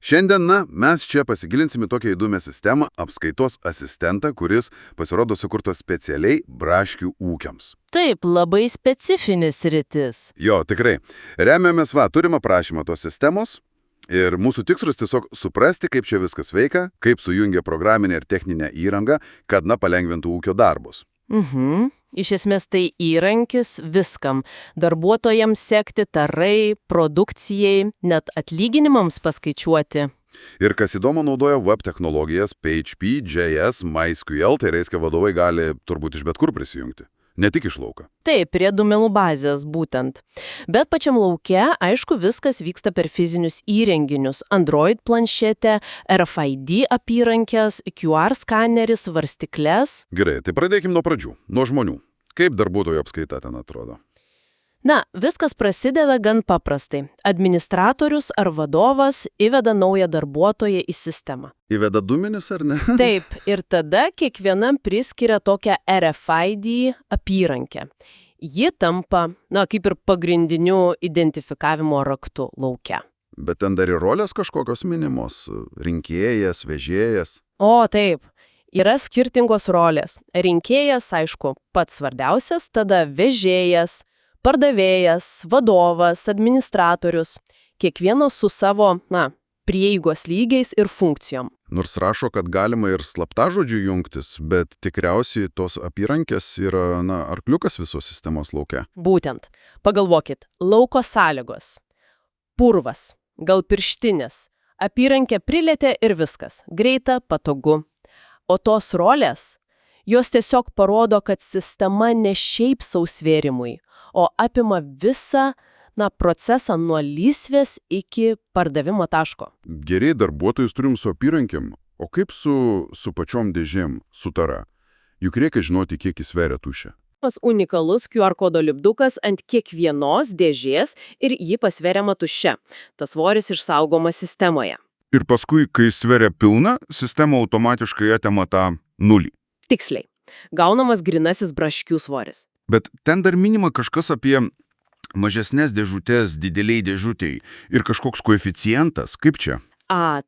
Šiandien, mes čia pasigilinsime tokią įdomią sistemą - apskaitos asistentą, kuris pasirodo sukurtas specialiai braškių ūkiams. Taip, labai specifinis sritis. Jo, tikrai. Remiamės turimą prašymą tos sistemos ir mūsų tikslas tiesiog suprasti, kaip čia viskas veikia, kaip sujungia programinę ir techninę įrangą, kad palengvintų ūkio darbus. Iš esmės tai įrankis viskam - darbuotojams sekti, tarai, produkcijai, net atlyginimams paskaičiuoti. Ir kas įdomu, naudoja web technologijas PHP, JS, MySQL, tai reiškia vadovai gali turbūt iš bet kur prisijungti. Ne tik iš lauko. Taip, prie duomenų bazės būtent. Bet pačiam lauke, aišku, viskas vyksta per fizinius įrenginius - Android planšetę, RFID apyrankės, QR skaneris, svarstykles. Gerai, tai pradėkim nuo pradžių, nuo žmonių. Kaip darbuotojų apskaita ten atrodo? Viskas prasideda gan paprastai. Administratorius ar vadovas įveda naują darbuotoją į sistemą. Įveda duomenis ar ne? Taip, ir tada kiekvienam priskiria tokią RFID apyrankę. Ji tampa, kaip ir pagrindiniu identifikavimo raktu lauke. Bet ten dar ir rolės kažkokios minimos - rinkėjas, vežėjas. O, taip. Yra skirtingos rolės. Rinkėjas, aišku, pats svarbiausias, tada vežėjas, pardavėjas, vadovas, administratorius. Kiekvienas su savo, prieigos lygiais ir funkcijom. Nors rašo, kad galima ir slaptažodžių jungtis, bet tikriausiai tos apyrankės yra, arkliukas visos sistemos lauke. Būtent. Pagalvokit, lauko sąlygos. Purvas, gal pirštinės. Apyrankė prilietė ir viskas. Greita, patogu. O tos rolės, jos tiesiog parodo, kad sistema ne šiaip sau svėrimui, o apima visą, procesą nuo lysvės iki pardavimo taško. Gerai, darbuotojus turim su apyrankėm, o kaip su pačiom dėžėm, su tara? Juk reikia žinoti, kiek jis sveria tušę. Unikalus QR kodo lipdukas ant kiekvienos dėžės ir ji pasveriama tuščia. Tas svoris išsaugomas sistemoje. Ir paskui, kai sveria pilna, sistema automatiškai atema tą nulį. Tiksliai. Gaunamas grinasis braškių svoris. Bet ten dar minima kažkas apie mažesnės dėžutės dideliai dėžutei ir kažkoks koeficientas. Kaip čia?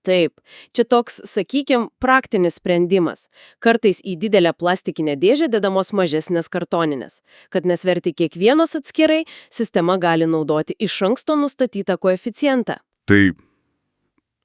Taip. Čia toks, sakykim, praktinis sprendimas. Kartais į didelę plastikinę dėžę dedamos mažesnės kartoninės. Kad nesverti kiekvienos atskirai, sistema gali naudoti iš anksto nustatytą koeficientą. Tai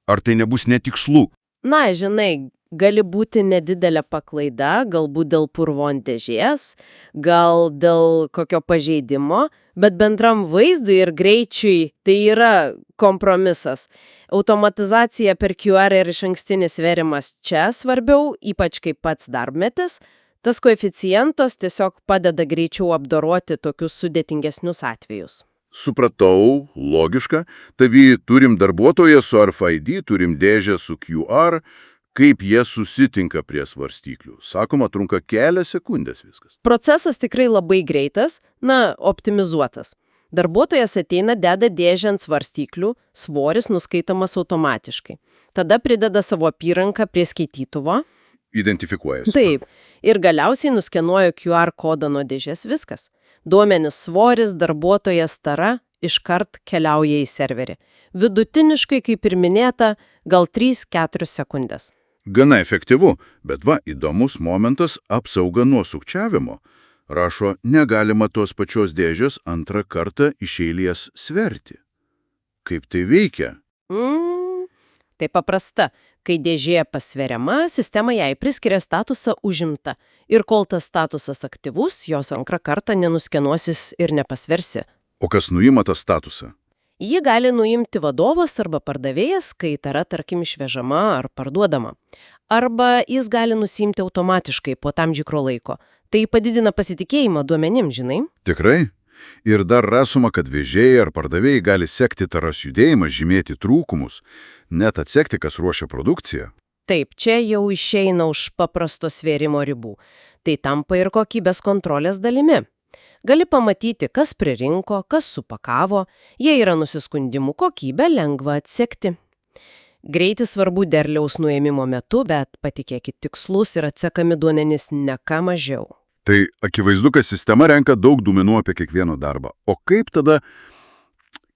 ar tai nebus netikslu? Žinai, gali būti nedidelė paklaida, galbūt dėl purvo ant dėžės, gal dėl kokio pažeidimo, bet bendram vaizdui ir greičiui tai yra kompromisas. Automatizacija per QR ir išankstinis sverimas čia svarbiau, ypač kaip pats darbmetis. Tas koeficientas tiesiog padeda greičiau apdoroti tokius sudėtingesnius atvejus. Supratau, logiška. Tavi turim darbuotoją su RFID, turim dėžę su QR. Kaip jie susitinka prie svarstyklių? Sakoma, trunka kelias sekundės viskas. Procesas tikrai labai greitas, optimizuotas. Darbuotojas ateina, deda dėžę ant svarstyklių, svoris nuskaitamas automatiškai. Tada prideda savo apyranką prie skaitytuvo. Identifikuojasi. Taip. Ir galiausiai nuskenuoja QR kodą nuo dėžės viskas. Duomenis svoris, darbuotojas tara iškart keliauja į serverį. Vidutiniškai, kaip ir minėta, gal 3-4 sekundės. Gana efektyvu, bet įdomus momentas - apsauga nuo sukčiavimo. Rašo, negalima tos pačios dėžės antrą kartą iš eilės sverti. Kaip tai veikia? Tai paprasta. Kai dėžė pasveriama, sistema jai priskiria statusą užimta. Ir kol tas statusas aktyvus, jos antrą kartą nenuskenuosis ir nepasversi. O kas nuima tą statusą? Jį gali nuimti vadovas arba pardavėjas, kai tara, tarkim, išvežama ar parduodama. Arba jis gali nusimti automatiškai po tam tikro laiko. Tai padidina pasitikėjimą duomenim, žinai? Tikrai? Ir dar rasoma, kad vežėjai ar pardavėjai gali sekti taros judėjimą, žymėti trūkumus, net atsekti, kas ruošia produkciją. Taip, čia jau išeina už paprasto svėrimo ribų. Tai tampa ir kokybės kontrolės dalimi. Gali pamatyti, kas pririnko, kas supakavo, jei yra nusiskundimų, kokybę lengva atsekti. Greitis svarbu derliaus nuėmimo metu, bet patikėkit, tikslus ir atsekami duomenys ne ką mažiau. Tai akivaizdu, kad sistema renka daug duomenų apie kiekvieno darbą. O kaip tada,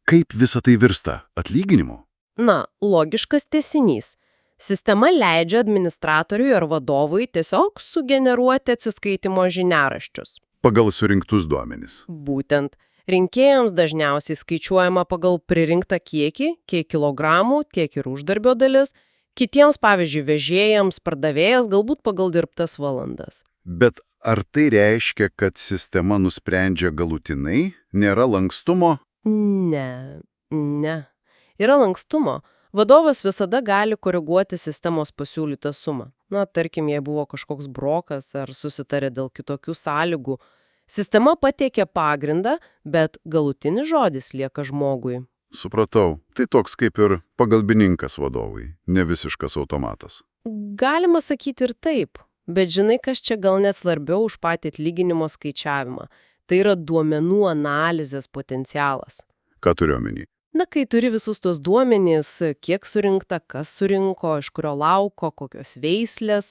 kaip visa tai virsta atlyginimu? Na, logiškas tęsinys. Sistema leidžia administratoriui ar vadovui tiesiog sugeneruoti atsiskaitimo žiniaraščius. Pagal surinktus duomenis. Būtent. Rinkėjams dažniausiai skaičiuojama pagal pririnktą kiekį, kiek kilogramų, tiek ir uždarbio dalis. Kitiems, pavyzdžiui, vežėjams, pardavėjas galbūt pagal dirbtas valandas. Bet ar tai reiškia, kad sistema nusprendžia galutinai? Nėra lankstumo? Ne. Yra lankstumo. Vadovas visada gali koreguoti sistemos pasiūlytą sumą. Na, tarkim, jei buvo kažkoks brokas ar susitarė dėl kitokių sąlygų. Sistema pateikia pagrindą, bet galutinis žodis lieka žmogui. Supratau. Tai toks kaip ir pagalbininkas vadovui, ne visiškas automatas. Galima sakyti ir taip, bet žinai, kas čia gal net svarbiau už patį atlyginimo skaičiavimą. Tai yra duomenų analizės potencialas. Ką turiu omeny? Na, kai turi visus tos duomenys, kiek surinkta, kas surinko, iš kurio lauko, kokios veislės,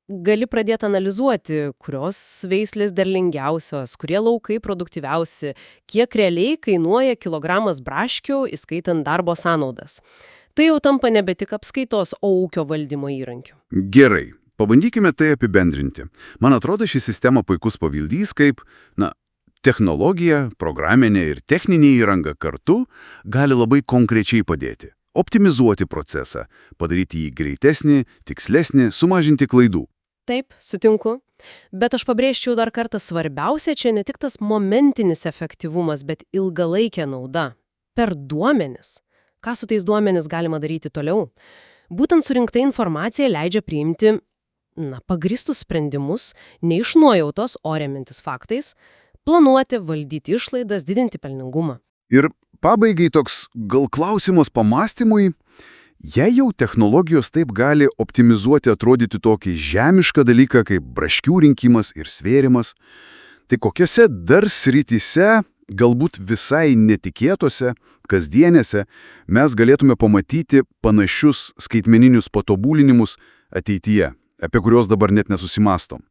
gali pradėti analizuoti, kurios veislės derlingiausios, kurie laukai produktyviausi, kiek realiai kainuoja kilogramas braškių, įskaitant darbo sąnaudas. Tai jau tampa nebe tik apskaitos, o ūkio valdymo įrankiu. Gerai, pabandykime tai apibendrinti. Man atrodo, ši sistema puikus pavyzdys, kaip, technologija, programinė ir techninė įranga kartu gali labai konkrečiai padėti. Optimizuoti procesą, padaryti jį greitesnį, tikslesnį, sumažinti klaidų. Taip, sutinku. Bet aš pabrėžčiau dar kartą, svarbiausia čia ne tik tas momentinis efektyvumas, bet ilgalaikė nauda. Per duomenis. Ką su tais duomenis galima daryti toliau? Būtent surinkta informacija leidžia priimti, pagristus sprendimus, ne iš nuojautos, o remiantis faktais, planuoti, valdyti išlaidas, didinti pelningumą. Ir pabaigai toks gal klausimas pamastymui. Jei jau technologijos taip gali optimizuoti atrodyti tokį žemišką dalyką kaip braškių rinkimas ir svėrimas, tai kokiose dar srityse, galbūt visai netikėtose, kasdienėse, mes galėtume pamatyti panašius skaitmeninius patobulinimus ateityje, apie kuriuos dabar net nesusimastom?